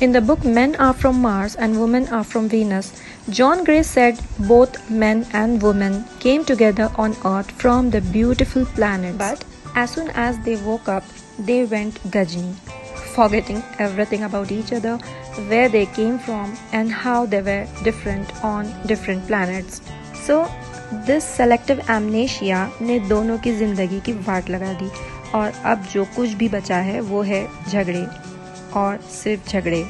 In the book Men Are From Mars and Women Are From Venus, John Gray said both men and women came together on Earth from the beautiful planets. But as soon as they woke up, they went Gajni, forgetting everything about each other, where they came from and how they were different on different planets. So this selective amnesia ने दोनों की जिंदगी की वाट लगा दी और अब जो कुछ भी बचा है वो है झगड़े और सिर्फ झगड़े.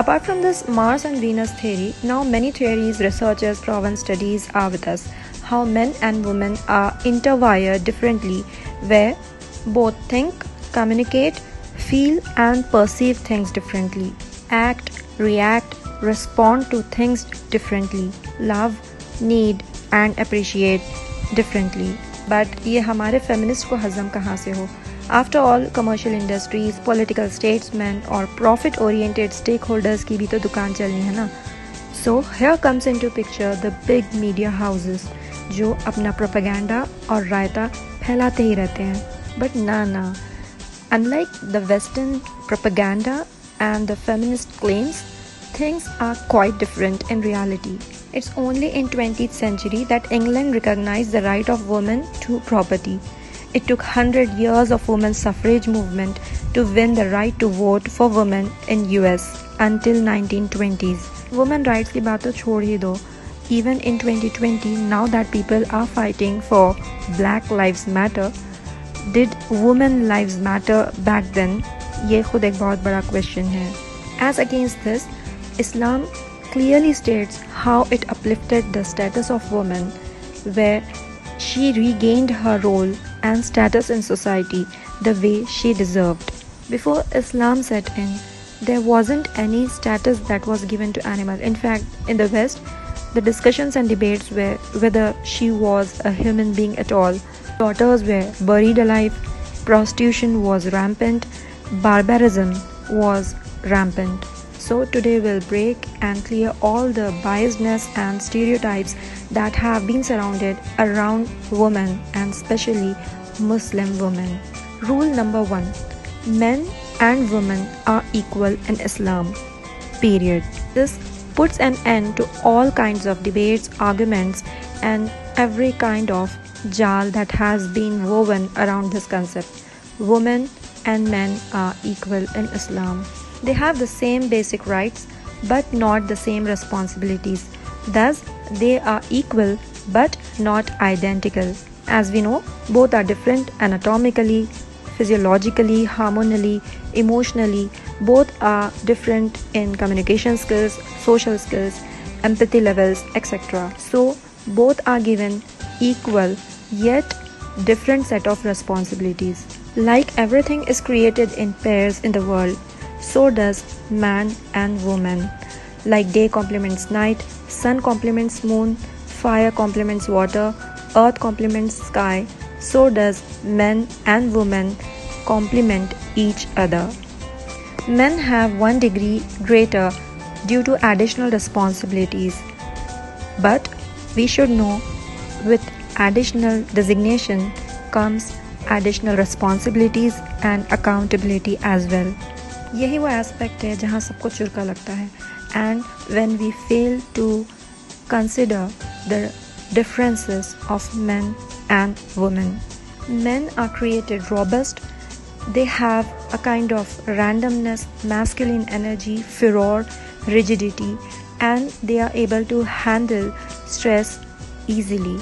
Apart from this Mars and Venus theory, now many theories, researchers, proven studies are with us. How men and women are interwired differently, where both think, communicate, feel and perceive things differently, act, react, respond to things differently, love, need and appreciate differently. But ये हमारे feminist को हजम कहाँ से हो? After all, commercial industries, political statesmen और profit oriented stakeholders की भी तो दुकान चलनी है ना. So here comes into picture the big media houses जो अपना propaganda और रायता फैलाते ही रहते हैं. But ना, unlike the Western propaganda and the feminist claims, things are quite different in reality. It's only in 20th century that England recognized the right of women to property. It took 100 years of women's suffrage movement to win the right to vote for women in US until 1920s. Women rights की बात तो छोड़ ही दो. Even in 2020, now that people are fighting for Black Lives Matter, did women lives matter back then? ये खुद एक बहुत बड़ा question है. As against this, Islam clearly states how it uplifted the status of women, where she regained her role and status in society the way she deserved. Before Islam set in, there wasn't any status that was given to animals. In fact, in the West, the discussions and debates were whether she was a human being at all. Daughters were buried alive, prostitution was rampant, barbarism was rampant. So today we'll break and clear all the biasness and stereotypes that have been surrounded around women and especially Muslim women. Rule number 1. Men and women are equal in Islam. Period. This puts an end to all kinds of debates, arguments and every kind of jal that has been woven around this concept. Women and men are equal in Islam. They have the same basic rights but not the same responsibilities. Thus, they are equal but not identical. As we know, both are different anatomically, physiologically, hormonally, emotionally. Both are different in communication skills, social skills, empathy levels, etc. So, both are given equal yet different set of responsibilities. Like everything is created in pairs in the world, so does man and woman. Like day complements night, sun complements moon, fire complements water, earth complements sky, so does men and women complement each other. Men have 1 degree greater due to additional responsibilities. But we should know with additional designation comes additional responsibilities and accountability as well. यही वो aspect है जहाँ सबको चुरका लगता है. And when we fail to consider the differences of men and women. Men are created robust. They have a kind of randomness, masculine energy, furor, rigidity, and they are able to handle stress easily.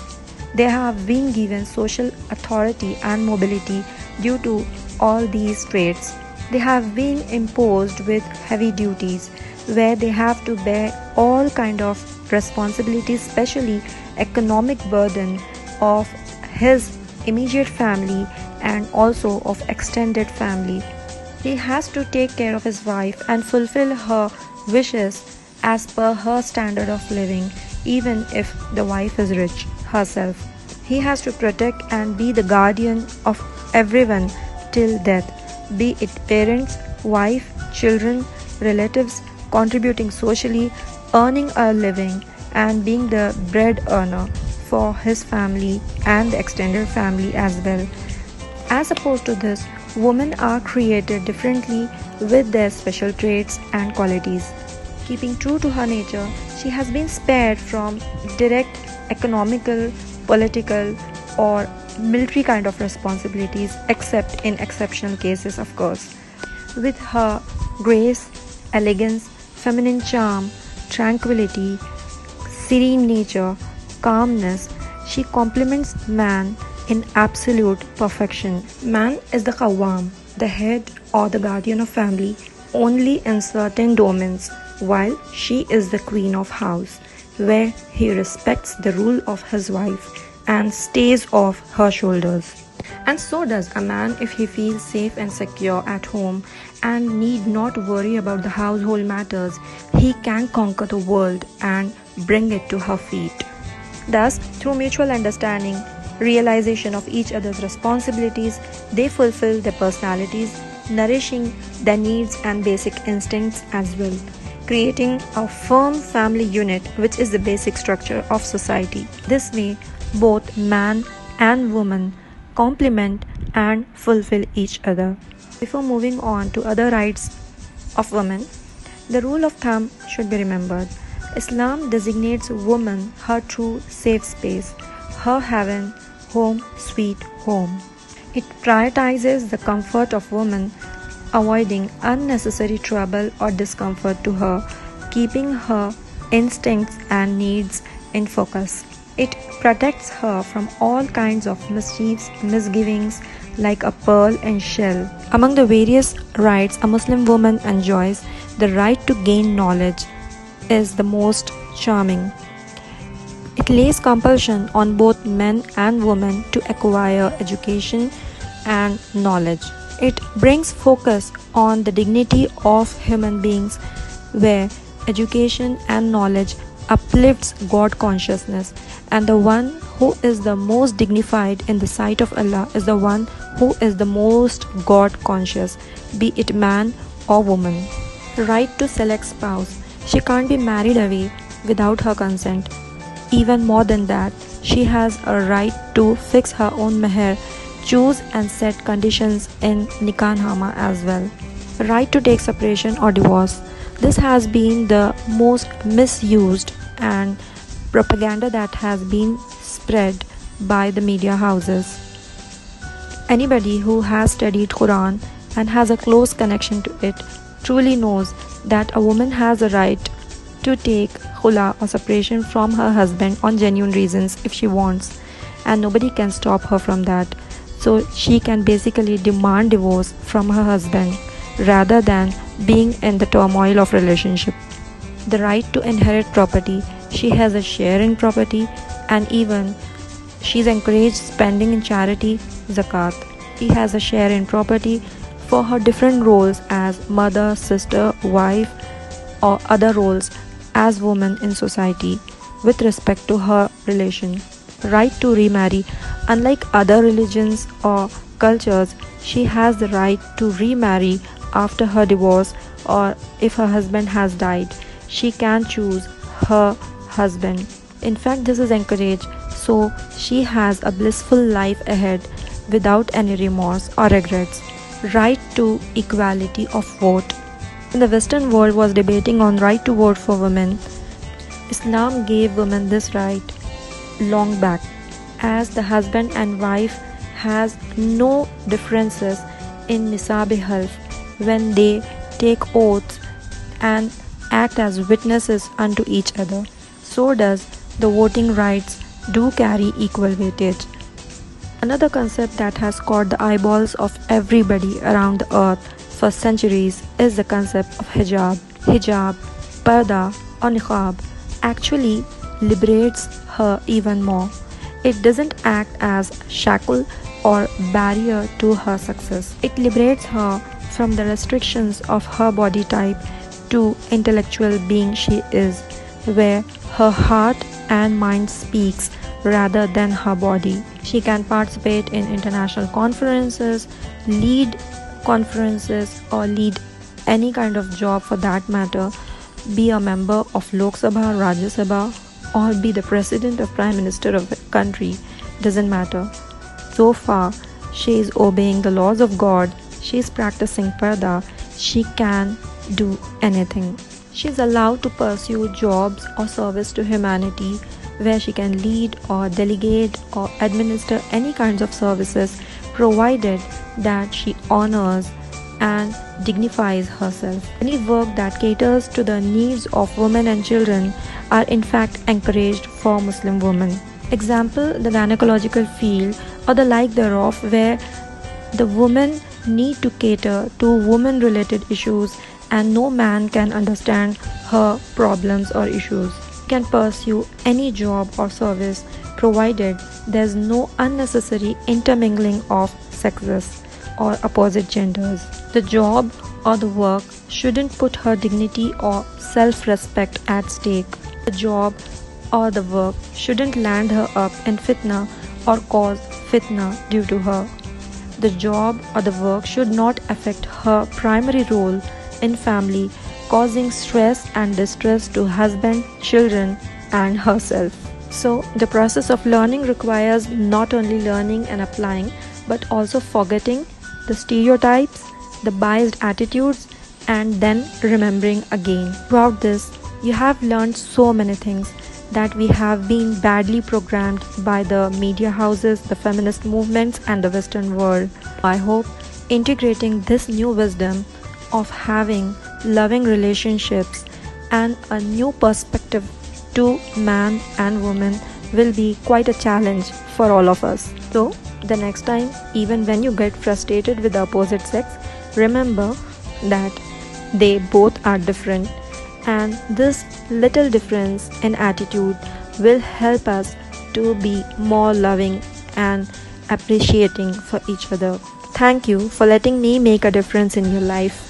They have been given social authority and mobility due to all these traits. They have been imposed with heavy duties where they have to bear all kind of responsibilities, especially economic burden of his immediate family and also of extended family. He has to take care of his wife and fulfill her wishes as per her standard of living, even if the wife is rich herself. He has to protect and be the guardian of everyone till death, be it parents, wife, children, relatives, contributing socially, earning a living and being the bread earner for his family and the extended family as well. As opposed to this, Women are created differently with their special traits and qualities. Keeping true to her nature, she has been spared from direct economical, political, or military kind of responsibilities, except in exceptional cases, of course. With her grace, elegance, feminine charm, tranquility, serene nature, calmness, she complements man in absolute perfection. Man is the Qawwam, the head or the guardian of family, only in certain domains, while she is the queen of house, where he respects the rule of his wife and stays off her shoulders. And so does a man if he feels safe and secure at home and need not worry about the household matters. He can conquer the world and bring it to her feet. Thus, through mutual understanding, realization of each other's responsibilities, they fulfill their personalities, nourishing their needs and basic instincts as well, creating a firm family unit which is the basic structure of society. This way, both man and woman complement and fulfill each other. Before moving on to other rights of women, the rule of thumb should be remembered. Islam designates woman her true safe space, her heaven, home sweet home. It prioritizes the comfort of woman, avoiding unnecessary trouble or discomfort to her, keeping her instincts and needs in focus. It protects her from all kinds of mischiefs, misgivings, like a pearl and shell. Among the various rights a Muslim woman enjoys, the right to gain knowledge is the most charming. It lays compulsion on both men and women to acquire education and knowledge. It brings focus on the dignity of human beings, where education and knowledge uplifts God consciousness, and the one who is the most dignified in the sight of Allah is the one who is the most God conscious, be it man or woman. Right to select spouse. She can't be married away without her consent. Even more than that, she has a right to fix her own meher, choose and set conditions in Nikahnaama as well. Right to take separation or divorce. This has been the most misused and propaganda that has been spread by the media houses. Anybody who has studied Quran and has a close connection to it truly knows that a woman has a right to take khula or separation from her husband on genuine reasons if she wants, and nobody can stop her from that. So she can basically demand divorce from her husband rather than being in the turmoil of relationship. The right to inherit property. She has a share in property, and even she's encouraged spending in charity, zakat. She has a share in property for her different roles as mother, sister, wife, or other roles as woman in society with respect to her relation. Right to remarry. Unlike other religions or cultures, she has the right to remarry after her divorce, or if her husband has died, she can choose her husband. In fact, this is encouraged, so she has a blissful life ahead without any remorse or regrets. Right to equality of vote. When the Western world was debating on right to vote for women, Islam gave women this right long back, as the husband and wife has no differences in nisab half when they take oaths and act as witnesses unto each other. So does the voting rights do carry equal weightage. Another concept that has caught the eyeballs of everybody around the earth for centuries is the concept of hijab. Hijab, parda, or niqab actually liberates her even more. It doesn't act as shackle or barrier to her success. It liberates her from the restrictions of her body type to intellectual being she is, where her heart and mind speaks rather than her body. She can participate in international conferences, lead conferences, or lead any kind of job for that matter, be a member of Lok Sabha, Rajya Sabha, or be the president or prime minister of a country, doesn't matter. So far, she is obeying the laws of God she's practicing parda, she can do anything. She's allowed to pursue jobs or service to humanity where she can lead or delegate or administer any kinds of services provided that she honors and dignifies herself. Any work that caters to the needs of women and children are in fact encouraged for Muslim women. Example, the gynecological field or the like thereof, where the women need to cater to women related issues and no man can understand her problems or issues. Can pursue any job or service provided there's no unnecessary intermingling of sexes or opposite genders. The job or the work shouldn't put her dignity or self-respect at stake. The job or the work shouldn't land her up in fitna or cause fitna due to her. The job or the work should not affect her primary role in family, causing stress and distress to husband, children, and herself. So, the process of learning requires not only learning and applying, but also forgetting the stereotypes, the biased attitudes, and then remembering again. Throughout this, you have learned so many things that we have been badly programmed by the media houses, the feminist movements, and the Western world. I hope integrating this new wisdom of having loving relationships and a new perspective to man and woman will be quite a challenge for all of us. So, the next time, even when you get frustrated with the opposite sex, remember that they both are different, and this little difference in attitude will help us to be more loving and appreciating for each other. Thank you for letting me make a difference in your life.